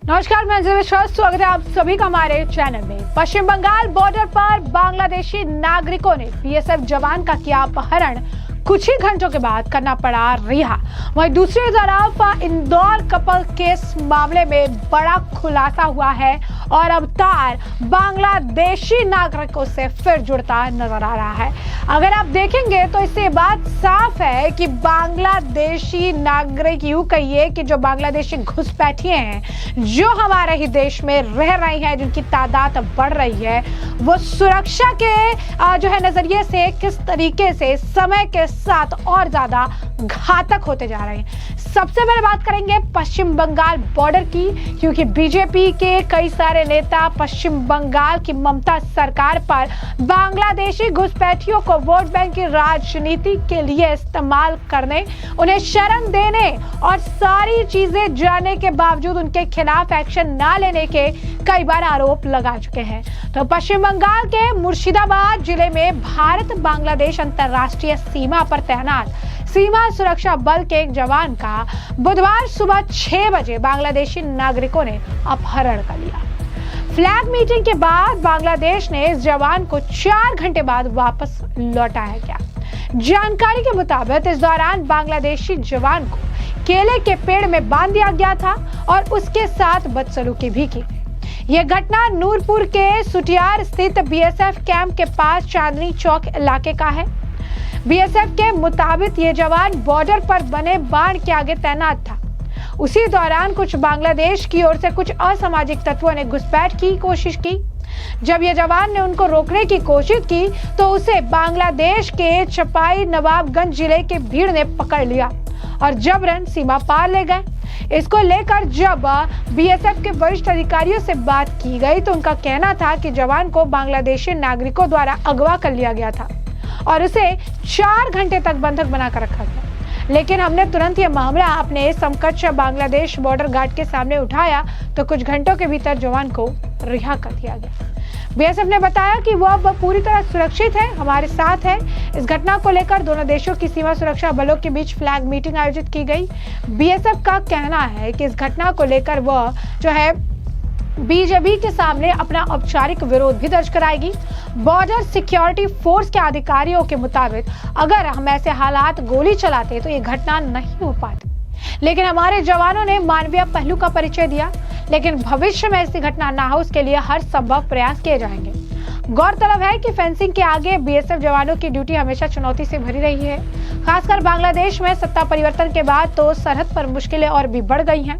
नमस्कार, मैं स्वागत है आप सभी का हमारे चैनल में। पश्चिम बंगाल बॉर्डर पर बांग्लादेशी नागरिकों ने बीएसएफ जवान का किया अपहरण, कुछ ही घंटों के बाद करना पड़ा रिहा। वहीं दूसरी तरफ इंदौर कपल केस मामले में बड़ा खुलासा हुआ है और अब तार बांग्लादेशी नागरिकों से फिर जुड़ता नजर आ रहा है। अगर आप देखेंगे तो इससे बात साफ है कि बांग्लादेशी नागरिक, यूं कहिए कि जो बांग्लादेशी घुसपैठिए हैं, जो हमारे ही देश में रह रही हैं, जिनकी तादाद बढ़ रही है, वो सुरक्षा के जो है नजरिए से किस तरीके से समय के साथ और ज्यादा घातक होते जा रहे हैं। सबसे पहले बात करेंगे पश्चिम बंगाल बॉर्डर की, क्योंकि बीजेपी के कई सारे नेता पश्चिम बंगाल की ममता सरकार पर बांग्लादेशी घुसपैठियों को वोट बैंक की राजनीति के लिए इस्तेमाल करने, उन्हें शरण देने और सारी चीजें जानने के बावजूद उनके खिलाफ एक्शन ना लेने के कई बार आरोप लगा चुके हैं। तो पश्चिम बंगाल के मुर्शिदाबाद जिले में भारत बांग्लादेश अंतर्राष्ट्रीय सीमा पर तैनात सीमा सुरक्षा बल के एक जवान का बुधवार सुबह 6 बजे बांग्लादेशी नागरिकों ने अपहरण कर लिया। फ्लैग मीटिंग के बाद बांग्लादेश ने इस जवान को 4 घंटे बाद वापस लौटाया गया। जानकारी के मुताबिक इस दौरान बांग्लादेशी जवान को केले के पेड़ में बांध दिया गया था और उसके साथ बदसलूकी भी की। यह घटना नूरपुर के सुटियार स्थित बीएसएफ कैंप के पास चांदनी चौक इलाके का है। बीएसएफ के मुताबिक ये जवान बॉर्डर पर बने बाढ़ के आगे तैनात था। उसी दौरान कुछ बांग्लादेश की ओर से कुछ असामाजिक तत्वों ने घुसपैठ की कोशिश की। जब ये जवान ने उनको रोकने की कोशिश की तो उसे बांग्लादेश के चपाई नवाबगंज जिले के भीड़ ने पकड़ लिया और जबरन सीमा पार ले गए। इसको लेकर जब बीएसएफ के वरिष्ठ अधिकारियों से बात की गई तो उनका कहना था कि जवान को बांग्लादेशी नागरिकों द्वारा अगवा कर लिया गया था और उसे 4 घंटे तक बंधक बनाकर रखा गया। लेकिन हमने तुरंत यह मामला अपने समकक्ष बांग्लादेश बॉर्डर गार्ड के सामने उठाया तो कुछ घंटों के भीतर जवान को रिहा कर दिया गया। बीएसएफ ने बताया कि वह पूरी तरह सुरक्षित है, हमारे साथ है। इस घटना को लेकर दोनों देशों की सीमा सुरक्षा बलों के बीच फ्लैग मीटिंग आयोजित की गई। बीएसएफ का कहना है कि इस घटना को लेकर वह जो है बीजेपी के सामने अपना औपचारिक विरोध भी दर्ज कराएगी। बॉर्डर सिक्योरिटी फोर्स के अधिकारियों के मुताबिक अगर हम ऐसे हालात गोली चलाते तो ये घटना नहीं हो पाती, लेकिन हमारे जवानों ने मानवीय पहलू का परिचय दिया। लेकिन भविष्य में ऐसी घटना ना हो उसके लिए हर संभव प्रयास किए जाएंगे। गौरतलब है कि फेंसिंग के आगे बीएसएफ जवानों की ड्यूटी हमेशा चुनौती से भरी रही है। खासकर बांग्लादेश में सत्ता परिवर्तन के बाद तो सरहद पर मुश्किलें और भी बढ़ गई हैं।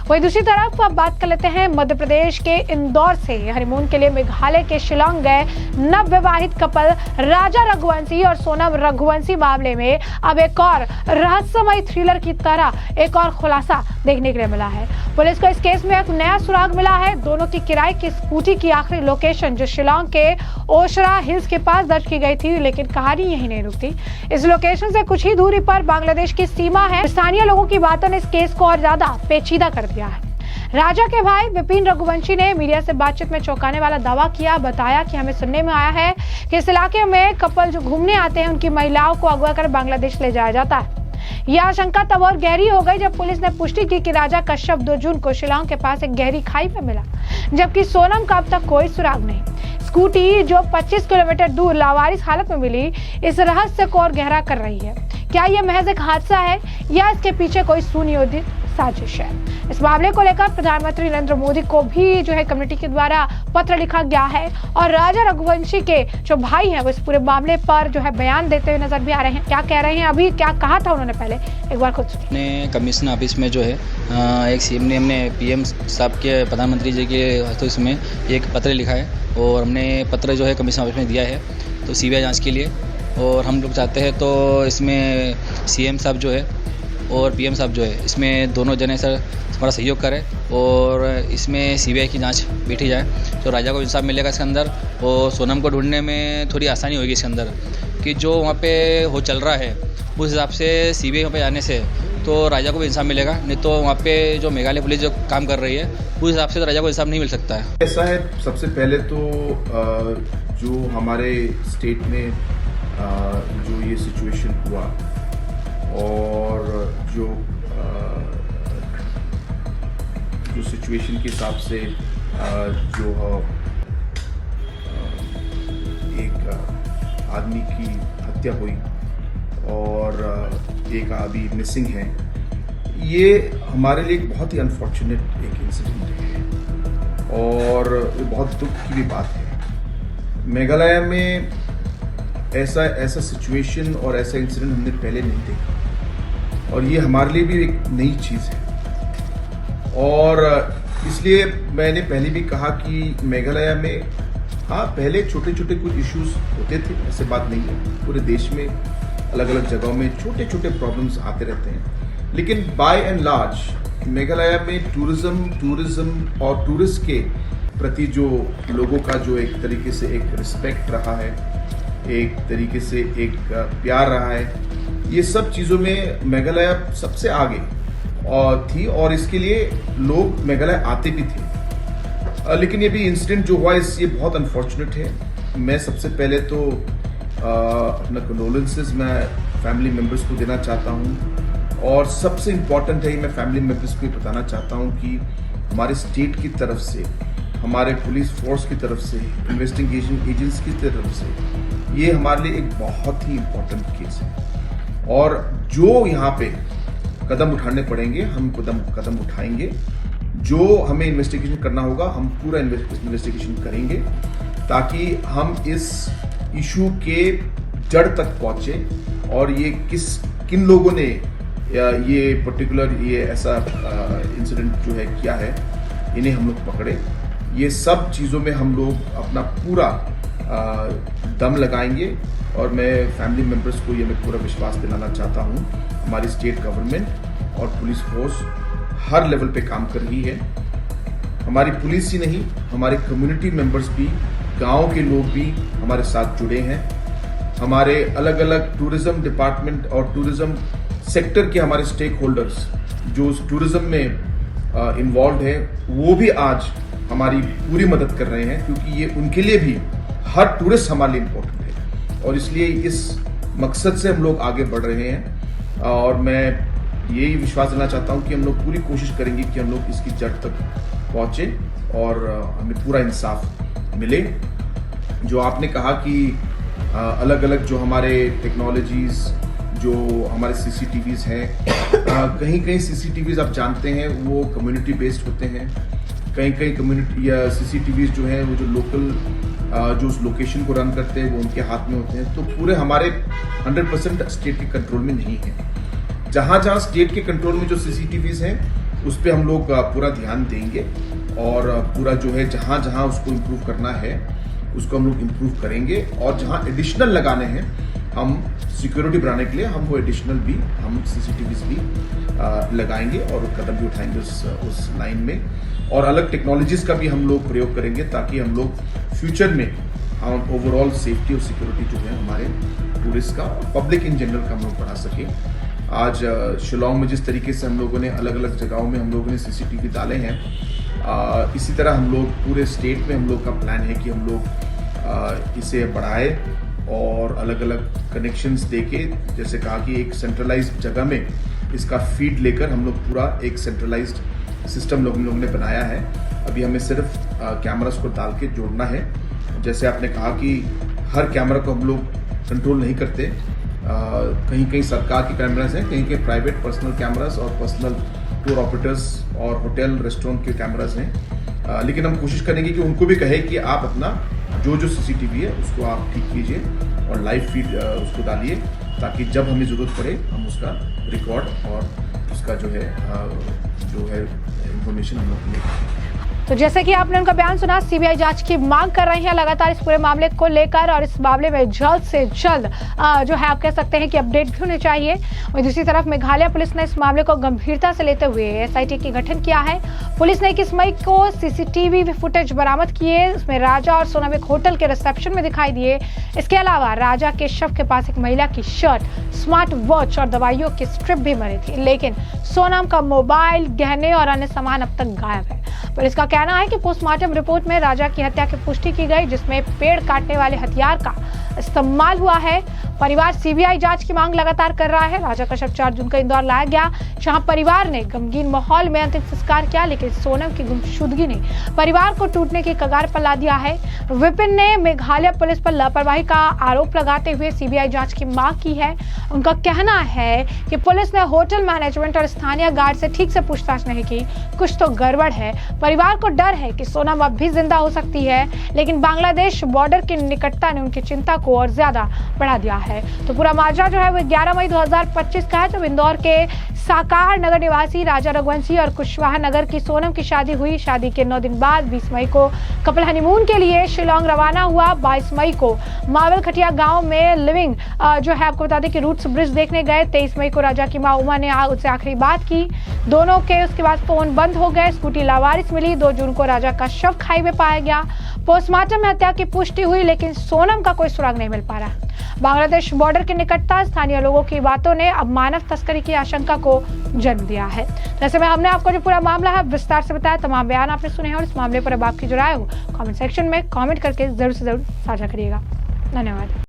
वहीं दूसरी तरफ अब बात कर लेते हैं मध्य प्रदेश के इंदौर से हनीमून के लिए मेघालय के शिलांग गए नवविवाहित कपल राजा रघुवंशी और सोनम रघुवंशी मामले में अब एक और रहस्यमय थ्रिलर की तरह एक और खुलासा देखने के लिए मिला है। पुलिस को इस केस में एक नया सुराग मिला है। दोनों की किराए की स्कूटी की आखिरी लोकेशन जो शिलांग के ओशरा हिल्स के पास दर्ज की गई थी, लेकिन कहानी यही नहीं रुकती। इस लोकेशन से कुछ ही दूरी पर बांग्लादेश की सीमा है। स्थानीय लोगों की बातों ने इस केस को और ज्यादा पेचीदा कर दिया है। राजा के भाई विपिन रघुवंशी ने मीडिया से बातचीत में चौंकाने वाला दावा किया। बताया कि हमें सुनने में आया है कि इस इलाके में कपल जो घूमने आते हैं उनकी महिलाओं को अगवा कर बांग्लादेश ले जाया जाता है। यह आशंका तब और गहरी हो गई जब पुलिस ने पुष्टि की कि राजा कश्यप 2 जून को शिलांग के पास एक गहरी खाई में मिला, जबकि सोनम का अब तक कोई सुराग नहीं। स्कूटी जो 25 किलोमीटर दूर लावारिस हालत में मिली इस रहस्य को और गहरा कर रही है। क्या यह महज एक हादसा है या इसके पीछे कोई सुनियोजित साजिश है? इस मामले को लेकर प्रधानमंत्री नरेंद्र मोदी को भी जो है कमेटी के द्वारा पत्र लिखा गया है और राजा रघुवंशी के जो भाई हैं वो इस पूरे मामले पर जो है बयान देते हुए नजर भी आ रहे हैं। क्या कह रहे हैं, अभी क्या कहा था उन्होंने, पहले एक बार खुद सुनिए। कमिश्नर ऑफिस में जो है एक सीएम ने हमने पीएम साहब के प्रधानमंत्री जी के हाथों इसमें एक पत्र लिखा है और हमने पत्र जो है कमिश्नर ऑफिस में दिया है तो सीबीआई जाँच के लिए। और हम लोग चाहते हैं तो इसमें सीएम साहब जो है और पीएम साहब जो है इसमें दोनों जने सर हमारा सहयोग करें और इसमें सीबीआई की जांच बैठी जाए तो राजा को इंसाफ मिलेगा इसके अंदर और सोनम को ढूंढने में थोड़ी आसानी होगी इसके अंदर कि जो वहाँ पे हो चल रहा है उस हिसाब से सीबीआई वहाँ पे आने से तो राजा को भी इंसाफ मिलेगा। नहीं तो वहाँ पे जो मेघालय पुलिस जो काम कर रही है उस हिसाब से तो राजा को इंसाफ नहीं मिल सकता है। ऐसा है, सबसे पहले तो जो हमारे स्टेट में जो ये सिचुएशन हुआ और जो जो सिचुएशन के हिसाब से जो एक आदमी की हत्या हुई और एक अभी मिसिंग है, ये हमारे लिए एक बहुत ही अनफॉर्चुनेट एक इंसिडेंट है और बहुत दुख की भी बात है। मेघालय में ऐसा सिचुएशन और ऐसा इंसिडेंट हमने पहले नहीं देखा और ये हमारे लिए भी एक नई चीज़ है। और इसलिए मैंने पहले भी कहा कि मेघालय में हाँ पहले छोटे छोटे कुछ इश्यूज होते थे, ऐसे बात नहीं है। पूरे देश में अलग अलग जगहों में छोटे छोटे प्रॉब्लम्स आते रहते हैं, लेकिन बाय एंड लार्ज मेघालय में टूरिज्म और टूरिस्ट के प्रति जो लोगों का जो एक तरीके से एक रिस्पेक्ट रहा है, एक तरीके से एक प्यार रहा है, ये सब चीज़ों में मेघालय सबसे आगे थी और इसके लिए लोग मेघालय आते भी थे। लेकिन ये भी इंसिडेंट जो हुआ ये बहुत अनफॉर्चुनेट है। मैं सबसे पहले तो अपना कंडोलेंसेस मैं फैमिली मेम्बर्स को देना चाहता हूँ और सबसे इम्पॉर्टेंट है मैं फैमिली मेम्बर्स को बताना चाहता हूँ कि हमारे स्टेट की तरफ से, हमारे पुलिस फोर्स की तरफ से, इन्वेस्टिगेशन एजेंट्स की तरफ से ये हमारे लिए एक बहुत ही इम्पोर्टेंट केस है और जो यहाँ पे कदम उठाने पड़ेंगे हम कदम उठाएंगे। जो हमें इन्वेस्टिगेशन करना होगा हम पूरा इन्वेस्टिगेशन करेंगे ताकि हम इस इशू के जड़ तक पहुंचे और ये किन लोगों ने ये पर्टिकुलर ये ऐसा इंसिडेंट जो है किया है, इन्हें हम लोग पकड़े। ये सब चीज़ों में हम लोग अपना पूरा दम लगाएंगे और मैं फैमिली मेम्बर्स को ये मैं पूरा विश्वास दिलाना चाहता हूँ। हमारी स्टेट गवर्नमेंट और पुलिस फोर्स हर लेवल पे काम कर रही है। हमारी पुलिस ही नहीं, हमारे कम्युनिटी मेंबर्स भी, गांव के लोग भी हमारे साथ जुड़े हैं। हमारे अलग अलग टूरिज्म डिपार्टमेंट और टूरिज्म सेक्टर के हमारे स्टेक होल्डर्स जो टूरिज्म में इन्वॉल्व है वो भी आज हमारी पूरी मदद कर रहे हैं, क्योंकि ये उनके लिए भी हर टूरिस्ट हमारे लिए इम्पोर्टेंट है और इसलिए इस मकसद से हम लोग आगे बढ़ रहे हैं। और मैं यही विश्वास देना चाहता हूं कि हम लोग पूरी कोशिश करेंगे कि हम लोग इसकी जड़ तक पहुंचे और हमें पूरा इंसाफ मिले। जो आपने कहा कि अलग अलग जो हमारे टेक्नोलॉजीज, जो हमारे सीसीटीवीज हैं, कहीं कहीं सीसीटीवीज आप जानते हैं वो कम्युनिटी बेस्ड होते हैं, कहीं कहीं कम्युनिटी या सीसीटीवीज जो हैं वो जो लोकल जो उस लोकेशन को रन करते हैं वो उनके हाथ में होते हैं। तो पूरे हमारे 100% स्टेट के कंट्रोल में नहीं है। जहाँ जहाँ स्टेट के कंट्रोल में जो सीसीटीवीज हैं उस पर हम लोग पूरा ध्यान देंगे और पूरा जो है जहाँ जहाँ उसको इम्प्रूव करना है उसको हम लोग इम्प्रूव करेंगे और जहाँ एडिशनल लगाने हैं हम सिक्योरिटी बढ़ाने के लिए हम वो एडिशनल भी हम सीसीटीवीज भी लगाएंगे और कदम भी उठाएंगे उस लाइन में। और अलग टेक्नोलॉजीज का भी हम लोग प्रयोग करेंगे ताकि हम लोग फ्यूचर में हम ओवरऑल सेफ्टी और सिक्योरिटी जो है हमारे टूरिस्ट का, पब्लिक इन जनरल का हम लोग बढ़ा सके। आज शिलोंग में जिस तरीके से हम लोगों ने अलग अलग जगहों में हम लोगों ने सीसीटीवी डाले हैं, इसी तरह हम लोग पूरे स्टेट में हम लोग का प्लान है कि हम लोग इसे बढ़ाए और अलग अलग कनेक्शंस देके, जैसे कहा कि एक सेंट्रलाइज्ड जगह में इसका फीड लेकर हम लोग पूरा एक सेंट्रलाइज्ड सिस्टम हम लोगों ने बनाया है। अभी हमें सिर्फ कैमरास को डाल के जोड़ना है। जैसे आपने कहा कि हर कैमरा को हम लोग कंट्रोल नहीं करते, कहीं कहीं सरकार के कैमरास हैं, कहीं कहीं प्राइवेट पर्सनल कैमरास और पर्सनल टूर ऑपरेटर्स और होटल रेस्टोरेंट के कैमरास हैं। लेकिन हम कोशिश करेंगे कि उनको भी कहे कि आप अपना जो सीसीटीवी है उसको आप ठीक कीजिए और लाइव फीड उसको डालिए ताकि जब हमें ज़रूरत पड़े हम उसका रिकॉर्ड और उसका जो है इंफॉर्मेशन हम लोग लें। तो जैसे कि आपने उनका बयान सुना, सीबीआई जांच की मांग कर रही है लगातार इस पूरे मामले को लेकर और इस मामले में जल्द से जल्द जो है आप कह सकते हैं कि अपडेट भी होने चाहिए। और दूसरी तरफ मेघालय पुलिस ने इस मामले को गंभीरता से लेते हुए एसआईटी की गठन किया है। पुलिस ने 21 मई को सीसीटीवी फुटेज बरामद किए, इसमें राजा और सोनम एक होटल के रिसेप्शन में दिखाई दिए। इसके अलावा राजा के शव के पास एक महिला की शर्ट, स्मार्ट वॉच और दवाइयों की स्ट्रिप भी मरी थी, लेकिन सोनम का मोबाइल, गहने और अन्य सामान अब तक गायब है। पुलिस का कहना है कि पोस्टमार्टम रिपोर्ट में राजा की हत्या की पुष्टि की गई, जिसमें पेड़ काटने वाले हथियार का इस्तेमाल हुआ है। परिवार सीबीआई जांच की मांग लगातार कर रहा है। राजा का शव 4 जून को इंदौर लाया गया, जहां परिवार ने गमगीन माहौल में अंतिम संस्कार किया, लेकिन सोनम की गुमशुदगी ने परिवार को टूटने की कगार पर ला दिया है। विपिन ने मेघालय पुलिस पर लापरवाही का आरोप लगाते हुए सीबीआई जांच की मांग की है। उनका कहना है कि पुलिस ने होटल मैनेजमेंट और स्थानीय गार्ड से ठीक से पूछताछ नहीं की, कुछ तो गड़बड़ है। परिवार को डर है कि सोनम अब भी जिंदा हो सकती है, लेकिन बांग्लादेश बॉर्डर की निकटता ने उनकी चिंता को और ज्यादा बढ़ा दिया है। तो पूरा मामला जो है वो 11 मई 2025 का है, जब इंदौर के साकार नगर निवासी राजा रघुवंशी और कुशवाहा नगर की सोनम की शादी हुई। शादी के 9 दिन बाद 20 मई को कपल हनीमून के लिए शिलोंग रवाना हुआ। 22 मई को मावल खटिया गांव में लिविंग जो है, आपको बता दें कि रूट्स ब्रिज देखने गए। 23 मई को राजा की मां उमा ने उससे आखिरी बात की। दोनों के उसके बाद फोन बंद हो गए। स्कूटी लावारिस मिली। 2 जून को राजा का शव खाई में पाया गया। पोस्टमार्टम में हत्या की पुष्टि हुई, लेकिन सोनम का कोई सुराग नहीं मिल पा रहा। बांग्लादेश बॉर्डर की निकटता, स्थानीय लोगों की बातों ने अब मानव तस्करी की आशंका को जन्म दिया है। ऐसे में हमने आपको जो पूरा मामला है विस्तार से बताया, तमाम बयान आपने सुने हैं, और इस मामले पर अब आपकी जो राय हो कमेंट सेक्शन में कमेंट करके जरूर से जरूर साझा करिएगा। धन्यवाद।